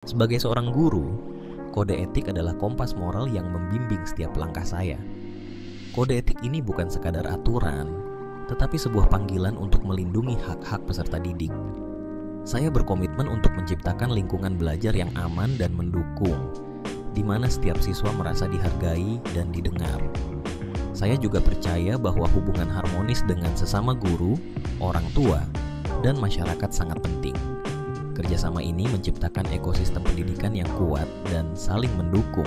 Sebagai seorang guru, kode etik adalah kompas moral yang membimbing setiap langkah saya. Kode etik ini bukan sekadar aturan, tetapi sebuah panggilan untuk melindungi hak-hak peserta didik. Saya berkomitmen untuk menciptakan lingkungan belajar yang aman dan mendukung, di mana setiap siswa merasa dihargai dan didengar. Saya juga percaya bahwa hubungan harmonis dengan sesama guru, orang tua, dan masyarakat sangat penting. Kerjasama ini menciptakan ekosistem pendidikan yang kuat dan saling mendukung.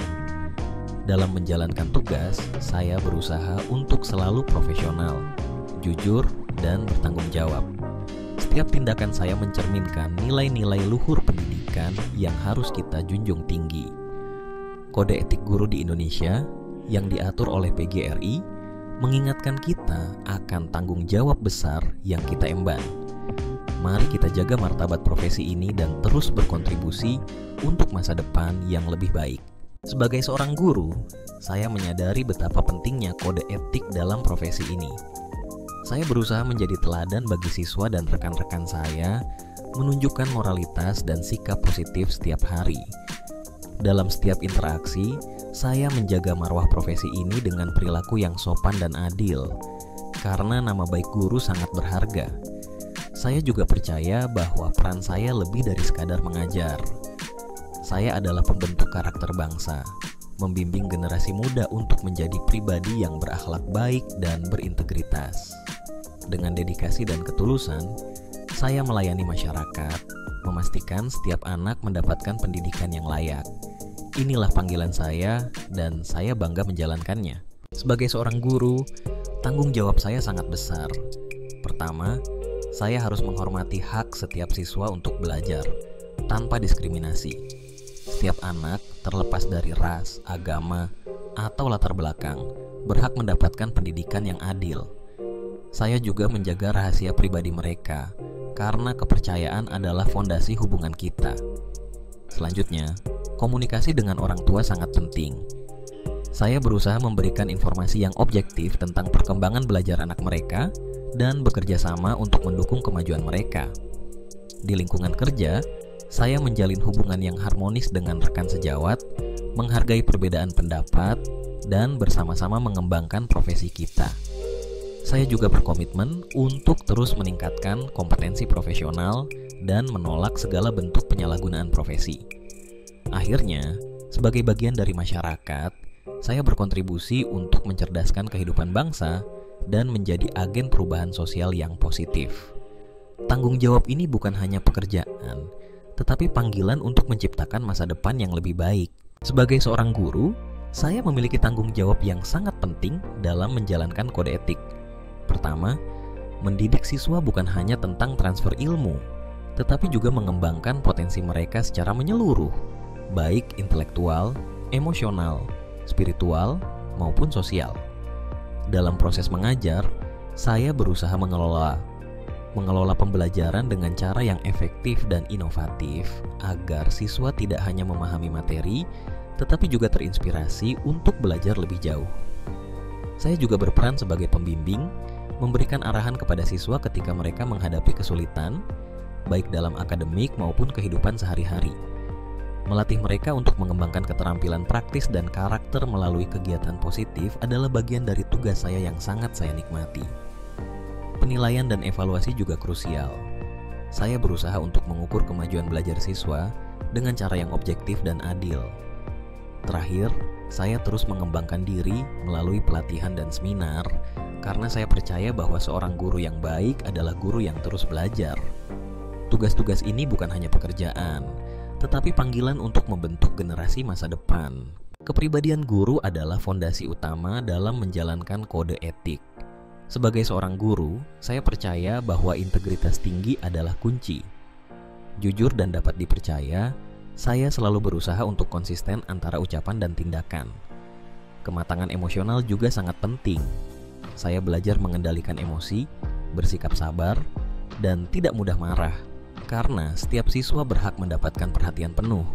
Dalam menjalankan tugas, saya berusaha untuk selalu profesional, jujur, dan bertanggung jawab. Setiap tindakan saya mencerminkan nilai-nilai luhur pendidikan yang harus kita junjung tinggi. Kode etik guru di Indonesia yang diatur oleh PGRI mengingatkan kita akan tanggung jawab besar yang kita emban. Mari kita jaga martabat profesi ini dan terus berkontribusi untuk masa depan yang lebih baik. Sebagai seorang guru, saya menyadari betapa pentingnya kode etik dalam profesi ini. Saya berusaha menjadi teladan bagi siswa dan rekan-rekan saya, menunjukkan moralitas dan sikap positif setiap hari. Dalam setiap interaksi, saya menjaga marwah profesi ini dengan perilaku yang sopan dan adil, karena nama baik guru sangat berharga. Saya juga percaya bahwa peran saya lebih dari sekadar mengajar. Saya adalah pembentuk karakter bangsa, membimbing generasi muda untuk menjadi pribadi yang berakhlak baik dan berintegritas. Dengan dedikasi dan ketulusan, saya melayani masyarakat, memastikan setiap anak mendapatkan pendidikan yang layak. Inilah panggilan saya dan saya bangga menjalankannya. Sebagai seorang guru, tanggung jawab saya sangat besar. Pertama, saya harus menghormati hak setiap siswa untuk belajar, tanpa diskriminasi. Setiap anak, terlepas dari ras, agama, atau latar belakang, berhak mendapatkan pendidikan yang adil. Saya juga menjaga rahasia pribadi mereka, karena kepercayaan adalah fondasi hubungan kita. Selanjutnya, komunikasi dengan orang tua sangat penting. Saya berusaha memberikan informasi yang objektif tentang perkembangan belajar anak mereka dan bekerja sama untuk mendukung kemajuan mereka. Di lingkungan kerja, saya menjalin hubungan yang harmonis dengan rekan sejawat, menghargai perbedaan pendapat, dan bersama-sama mengembangkan profesi kita. Saya juga berkomitmen untuk terus meningkatkan kompetensi profesional dan menolak segala bentuk penyalahgunaan profesi. Akhirnya, sebagai bagian dari masyarakat, saya berkontribusi untuk mencerdaskan kehidupan bangsa dan menjadi agen perubahan sosial yang positif. Tanggung jawab ini bukan hanya pekerjaan, tetapi panggilan untuk menciptakan masa depan yang lebih baik. Sebagai seorang guru, saya memiliki tanggung jawab yang sangat penting dalam menjalankan kode etik. Pertama, mendidik siswa bukan hanya tentang transfer ilmu, tetapi juga mengembangkan potensi mereka secara menyeluruh, baik intelektual, emosional, spiritual, maupun sosial. Dalam proses mengajar, saya berusaha mengelola pembelajaran dengan cara yang efektif dan inovatif agar siswa tidak hanya memahami materi, tetapi juga terinspirasi untuk belajar lebih jauh. Saya juga berperan sebagai pembimbing, memberikan arahan kepada siswa ketika mereka menghadapi kesulitan, baik dalam akademik maupun kehidupan sehari-hari. Melatih mereka untuk mengembangkan keterampilan praktis dan karakter melalui kegiatan positif adalah bagian dari tugas saya yang sangat saya nikmati. Penilaian dan evaluasi juga krusial. Saya berusaha untuk mengukur kemajuan belajar siswa dengan cara yang objektif dan adil. Terakhir, saya terus mengembangkan diri melalui pelatihan dan seminar karena saya percaya bahwa seorang guru yang baik adalah guru yang terus belajar. Tugas-tugas ini bukan hanya pekerjaan, tetapi panggilan untuk membentuk generasi masa depan. Kepribadian guru adalah fondasi utama dalam menjalankan kode etik. Sebagai seorang guru, saya percaya bahwa integritas tinggi adalah kunci. Jujur dan dapat dipercaya, saya selalu berusaha untuk konsisten antara ucapan dan tindakan. Kematangan emosional juga sangat penting. Saya belajar mengendalikan emosi, bersikap sabar, dan tidak mudah marah. Karena setiap siswa berhak mendapatkan perhatian penuh.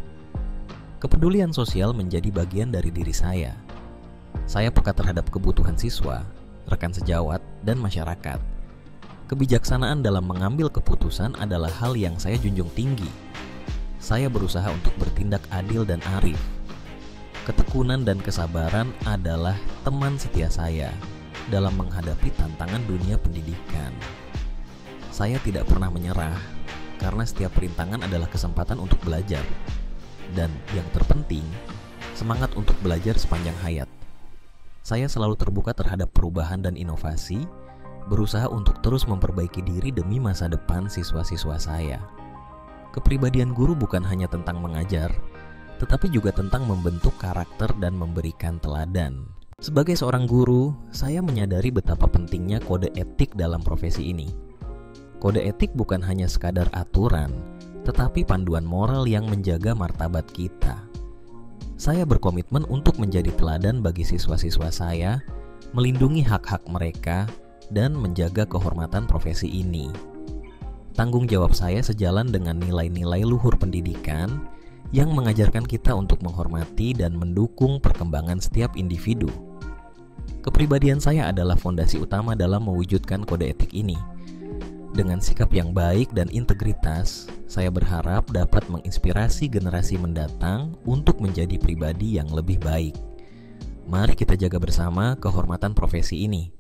Kepedulian sosial menjadi bagian dari diri saya. Saya peka terhadap kebutuhan siswa, rekan sejawat, dan masyarakat. Kebijaksanaan dalam mengambil keputusan adalah hal yang saya junjung tinggi. saya berusaha untuk bertindak adil dan arif. Ketekunan dan kesabaran adalah teman setia saya dalam menghadapi tantangan dunia pendidikan. Saya tidak pernah menyerah karena setiap perintangan adalah kesempatan untuk belajar. Dan yang terpenting, semangat untuk belajar sepanjang hayat. Saya selalu terbuka terhadap perubahan dan inovasi, berusaha untuk terus memperbaiki diri demi masa depan siswa-siswa saya. Kepribadian guru bukan hanya tentang mengajar, tetapi juga tentang membentuk karakter dan memberikan teladan. Sebagai seorang guru, saya menyadari betapa pentingnya kode etik dalam profesi ini. Kode etik bukan hanya sekadar aturan, tetapi panduan moral yang menjaga martabat kita. Saya berkomitmen untuk menjadi teladan bagi siswa-siswa saya, melindungi hak-hak mereka, dan menjaga kehormatan profesi ini. Tanggung jawab saya sejalan dengan nilai-nilai luhur pendidikan yang mengajarkan kita untuk menghormati dan mendukung perkembangan setiap individu. Kepribadian saya adalah fondasi utama dalam mewujudkan kode etik ini. Dengan sikap yang baik dan integritas, saya berharap dapat menginspirasi generasi mendatang untuk menjadi pribadi yang lebih baik. Mari kita jaga bersama kehormatan profesi ini.